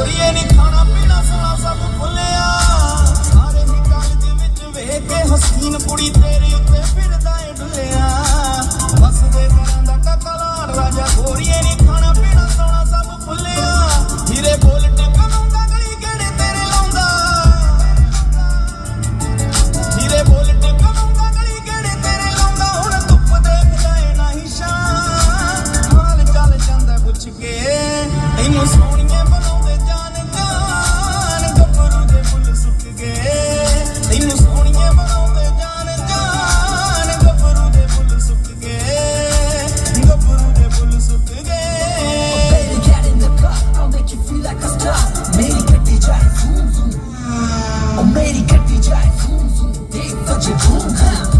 ਗੋਰੀਏ ਨੀ ਖਾਣਾ ਪੀਣਾ ਸੋਣਾ ਸਭ ਭੁੱਲਿਆ ਸਾਰੇ ਹੀ ਕਾਲਜ ਵਿੱਚ ਵੇਖ ਕੇ ਹਸੀਨ ਕੁੜੀ ਤੇਰੇ ਉੱਤੇ ਫਿਰਦਾ ਏ ਡੁੱਲਿਆ ਬਸ ਦੇ ਘਰਾਂ ਦਾ ਕਕਲਾਰ ਰਾਜਾ ਗੋਰੀਏ ਨੀ ਖਾਣਾ ਪੀਣਾ ਸੋਣਾ ਸਭ ਭੁੱਲਿਆ ਹੀਰੇ ਬੋਲ ਟਿਕਾ ਲਾਉਂਦਾ ਗਲੀ ਗੇੜੇ ਤੇਰੇ ਲਾਉਂਦਾ ਹੀਰੇ ਬੋਲ ਟਿਕਾ ਲਾਉਂਦਾ ਗਲੀ ਗੇੜੇ ਤੇਰੇ ਲਾਉਂਦਾ ਹੁਣ ਧੁੱਪ ਦੇਖਦਾ ਏ ਨਹੀਂ ਸ਼ਾਂ ਹਾਲ ਚੱਲ ਜਾਂਦਾ ਪੁੱਛ ਕੇ ਤੈਨੂੰ ਸੋਹਣੀਏ ਬਣਾਉਂਦੇ ਜਾਨ ਜਾਨ ਗੱਭਰੂ ਦੇ ਫੁੱਲ ਸੁੱਕ ਗਏ ਤੈਨੂੰ ਸੋਹਣੀਏ ਬਣਾਉਂਦੇ ਜਾਨ ਜਾਨ ਗੱਭਰੂ ਦੇ ਫੁੱਲ ਸੁੱਕ ਗਏ ਗੱਭਰੂ ਦੇ ਫੁੱਲ ਸੁੱਕ ਗਏ Baby, get in the car, I'll make you feel like a star. मेरी गड्डी जाए zoom zoom, और मेरी गड्डी जाए zoom zoom, देख बजे boom boom.